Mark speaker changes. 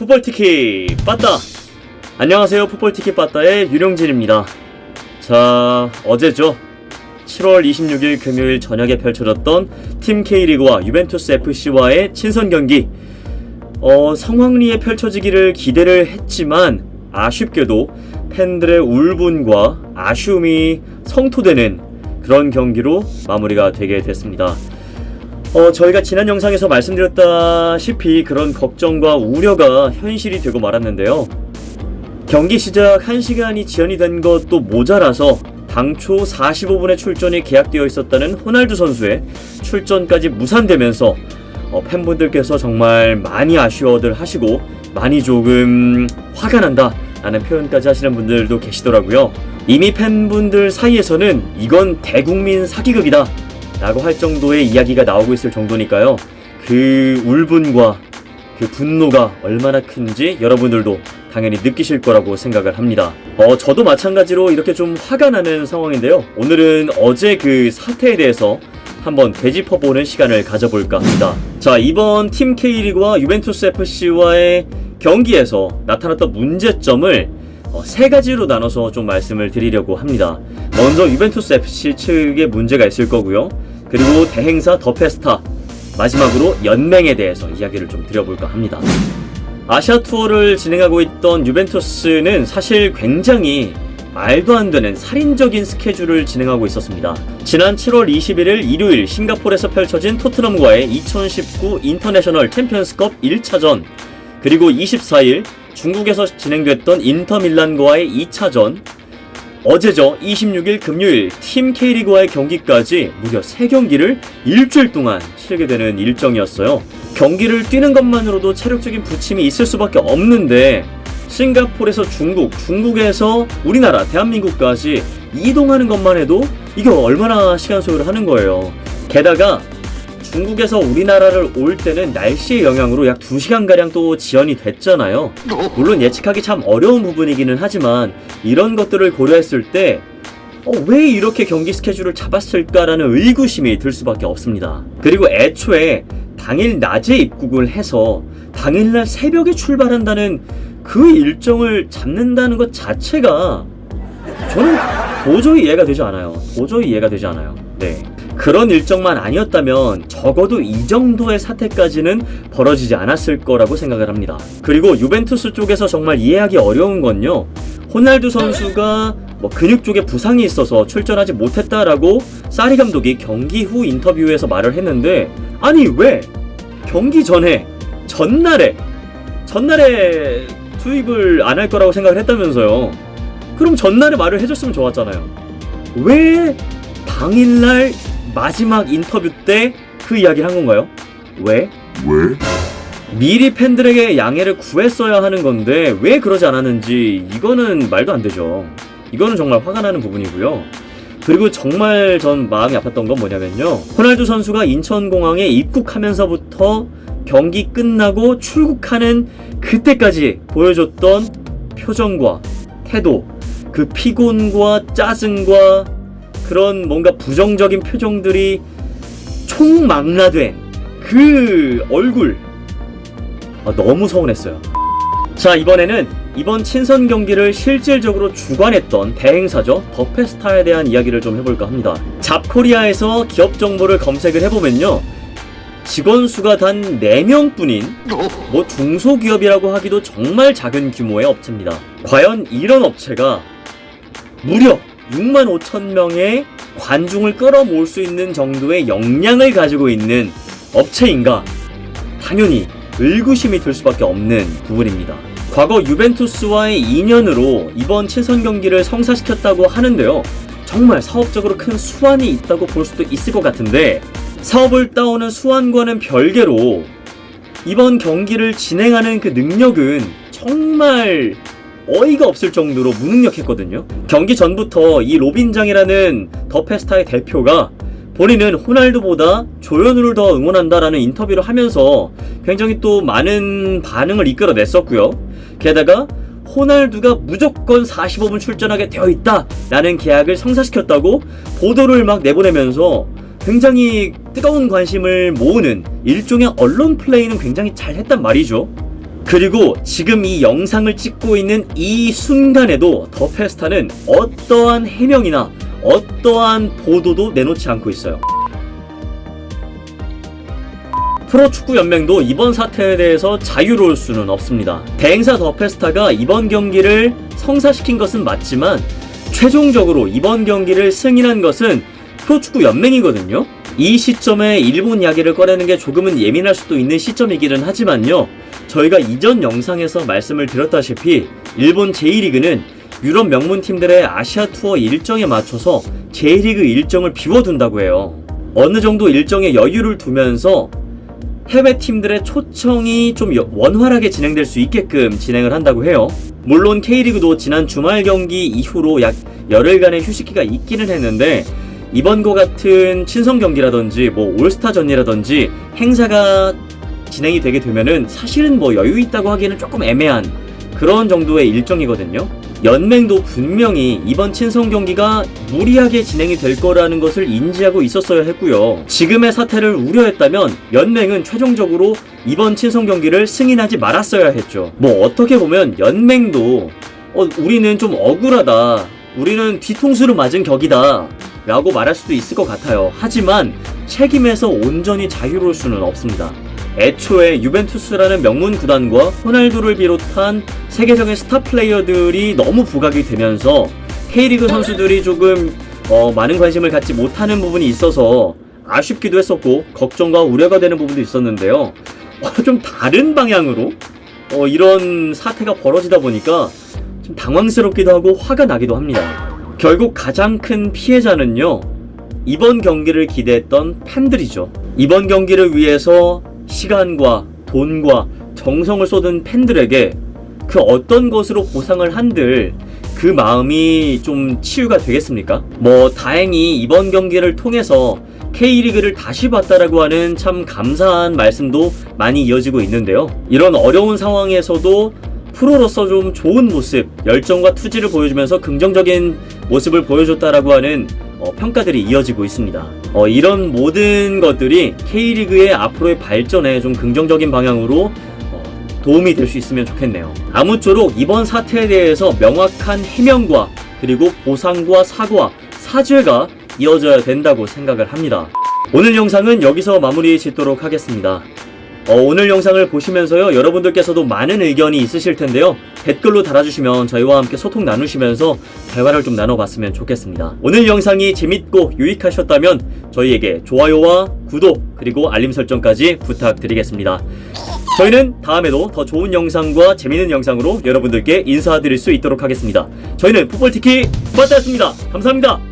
Speaker 1: 풋볼티키 빠따! 안녕하세요, 풋볼티키 빠따의 유령진입니다. 자, 어제죠. 7월 26일 금요일 저녁에 펼쳐졌던 팀 K리그와 유벤투스 FC와의 친선 경기. 성황리에 펼쳐지기를 기대를 했지만 아쉽게도 팬들의 울분과 아쉬움이 성토되는 그런 경기로 마무리가 되게 됐습니다. 저희가 지난 영상에서 말씀드렸다시피 그런 걱정과 우려가 현실이 되고 말았는데요. 경기 시작 1시간이 지연이 된 것도 모자라서 당초 45분의 출전이 계약되어 있었다는 호날두 선수의 출전까지 무산되면서 팬분들께서 정말 많이 아쉬워들 하시고 많이 조금 화가 난다 라는 표현까지 하시는 분들도 계시더라고요. 이미 팬분들 사이에서는 이건 대국민 사기극이다 라고 할 정도의 이야기가 나오고 있을 정도니까요. 그 울분과 그 분노가 얼마나 큰지 여러분들도 당연히 느끼실 거라고 생각을 합니다. 저도 마찬가지로 이렇게 좀 화가 나는 상황인데요. 오늘은 어제 그 사태에 대해서 한번 되짚어보는 시간을 가져볼까 합니다. 자, 이번 팀 K리그와 유벤투스 FC와의 경기에서 나타났던 문제점을 세 가지로 나눠서 좀 말씀을 드리려고 합니다. 먼저 유벤투스 FC 측에 문제가 있을 거고요. 그리고 대행사 더 페스타, 마지막으로 연맹에 대해서 이야기를 좀 드려볼까 합니다. 아시아 투어를 진행하고 있던 유벤투스는 사실 굉장히 말도 안 되는 살인적인 스케줄을 진행하고 있었습니다. 지난 7월 21일 일요일 싱가포르에서 펼쳐진 토트넘과의 2019 인터내셔널 챔피언스컵 1차전, 그리고 24일 중국에서 진행됐던 인터밀란과의 2차전, 어제죠. 26일 금요일 팀 K리그와의 경기까지 무려 3경기를 일주일 동안 치르게 되는 일정이었어요. 경기를 뛰는 것만으로도 체력적인 부침이 있을 수밖에 없는데 싱가포르에서 중국에서 우리나라 대한민국까지 이동하는 것만 해도 이게 얼마나 시간 소요를 하는 거예요. 게다가 중국에서 우리나라를 올 때는 날씨의 영향으로 약 2시간가량 또 지연이 됐잖아요. 물론 예측하기 참 어려운 부분이기는 하지만 이런 것들을 고려했을 때 왜 이렇게 경기 스케줄을 잡았을까라는 의구심이 들 수밖에 없습니다. 그리고 애초에 당일 낮에 입국을 해서 당일날 새벽에 출발한다는 그 일정을 잡는다는 것 자체가 저는 도저히 이해가 되지 않아요. 네. 그런 일정만 아니었다면 적어도 이 정도의 사태까지는 벌어지지 않았을 거라고 생각을 합니다. 그리고 유벤투스 쪽에서 정말 이해하기 어려운 건요, 호날두 선수가 근육 쪽에 부상이 있어서 출전하지 못했다라고 사리 감독이 경기 후 인터뷰에서 말을 했는데, 아니 왜 경기 전에 전날에 투입을 안 할 거라고 생각을 했다면서요. 그럼 전날에 말을 해줬으면 좋았잖아요. 왜 당일날 마지막 인터뷰 때 그 이야기를 한 건가요? 왜? 미리 팬들에게 양해를 구했어야 하는 건데 왜 그러지 않았는지, 이거는 말도 안 되죠. 이거는 정말 화가 나는 부분이고요. 그리고 정말 전 마음이 아팠던 건 뭐냐면요, 호날두 선수가 인천공항에 입국하면서부터 경기 끝나고 출국하는 그때까지 보여줬던 표정과 태도, 그 피곤과 짜증과 그런 뭔가 부정적인 표정들이 총망라된 그 얼굴, 너무 서운했어요. 자, 이번에는 이번 친선 경기를 실질적으로 주관했던 대행사죠, 더 페스타에 대한 이야기를 좀 해볼까 합니다. 잡코리아에서 기업 정보를 검색을 해보면요, 직원 수가 단 4명뿐인 중소기업이라고 하기도 정말 작은 규모의 업체입니다. 과연 이런 업체가 무려 65,000명의 관중을 끌어모을 수 있는 정도의 역량을 가지고 있는 업체인가? 당연히 의구심이 들 수밖에 없는 부분입니다. 과거 유벤투스와의 인연으로 이번 친선 경기를 성사시켰다고 하는데요, 정말 사업적으로 큰 수완이 있다고 볼 수도 있을 것 같은데, 사업을 따오는 수완과는 별개로 이번 경기를 진행하는 그 능력은 정말 어이가 없을 정도로 무능력했거든요. 경기 전부터 이 로빈장이라는 더 페스타의 대표가 본인은 호날두보다 조현우를 더 응원한다라는 인터뷰를 하면서 굉장히 또 많은 반응을 이끌어냈었고요. 게다가 호날두가 무조건 45분 출전하게 되어 있다라는 계약을 성사시켰다고 보도를 막 내보내면서 굉장히 뜨거운 관심을 모으는 일종의 언론 플레이는 굉장히 잘했단 말이죠. 그리고 지금 이 영상을 찍고 있는 이 순간에도 더 페스타는 어떠한 해명이나 어떠한 보도도 내놓지 않고 있어요. 프로축구연맹도 이번 사태에 대해서 자유로울 수는 없습니다. 대행사 더 페스타가 이번 경기를 성사시킨 것은 맞지만 최종적으로 이번 경기를 승인한 것은 프로축구연맹이거든요. 이 시점에 일본 이야기를 꺼내는 게 조금은 예민할 수도 있는 시점이기는 하지만요, 저희가 이전 영상에서 말씀을 드렸다시피 일본 J리그는 유럽 명문팀들의 아시아 투어 일정에 맞춰서 J리그 일정을 비워둔다고 해요. 어느 정도 일정에 여유를 두면서 해외 팀들의 초청이 좀 원활하게 진행될 수 있게끔 진행을 한다고 해요. 물론 K리그도 지난 주말 경기 이후로 약 열흘간의 휴식기가 있기는 했는데 이번과 같은 친선 경기라든지 올스타전이라든지 행사가 진행이 되게 되면은 사실은 여유 있다고 하기에는 조금 애매한 그런 정도의 일정이거든요. 연맹도 분명히 이번 친선 경기가 무리하게 진행이 될 거라는 것을 인지하고 있었어야 했고요. 지금의 사태를 우려했다면 연맹은 최종적으로 이번 친선 경기를 승인하지 말았어야 했죠. 어떻게 보면 연맹도 우리는 좀 억울하다, 우리는 뒤통수를 맞은 격이다 라고 말할 수도 있을 것 같아요. 하지만 책임에서 온전히 자유로울 수는 없습니다. 애초에 유벤투스라는 명문 구단과 호날두를 비롯한 세계적인 스타 플레이어들이 너무 부각이 되면서 K리그 선수들이 조금 많은 관심을 갖지 못하는 부분이 있어서 아쉽기도 했었고 걱정과 우려가 되는 부분도 있었는데요. 좀 다른 방향으로 이런 사태가 벌어지다 보니까 좀 당황스럽기도 하고 화가 나기도 합니다. 결국 가장 큰 피해자는요, 이번 경기를 기대했던 팬들이죠. 이번 경기를 위해서 시간과 돈과 정성을 쏟은 팬들에게 그 어떤 것으로 보상을 한들 그 마음이 좀 치유가 되겠습니까? 다행히 이번 경기를 통해서 K리그를 다시 봤다라고 하는 참 감사한 말씀도 많이 이어지고 있는데요. 이런 어려운 상황에서도 프로로서 좀 좋은 모습, 열정과 투지를 보여주면서 긍정적인 모습을 보여줬다라고 하는 평가들이 이어지고 있습니다. 이런 모든 것들이 K리그의 앞으로의 발전에 좀 긍정적인 방향으로 도움이 될 수 있으면 좋겠네요. 아무쪼록 이번 사태에 대해서 명확한 해명과 그리고 보상과 사과, 사죄가 이어져야 된다고 생각을 합니다. 오늘 영상은 여기서 마무리 짓도록 하겠습니다. 오늘 영상을 보시면서요, 여러분들께서도 많은 의견이 있으실 텐데요. 댓글로 달아주시면 저희와 함께 소통 나누시면서 대화를 좀 나눠봤으면 좋겠습니다. 오늘 영상이 재밌고 유익하셨다면 저희에게 좋아요와 구독 그리고 알림 설정까지 부탁드리겠습니다. 저희는 다음에도 더 좋은 영상과 재밌는 영상으로 여러분들께 인사드릴 수 있도록 하겠습니다. 저희는 풋볼티키 빠따였습니다. 감사합니다.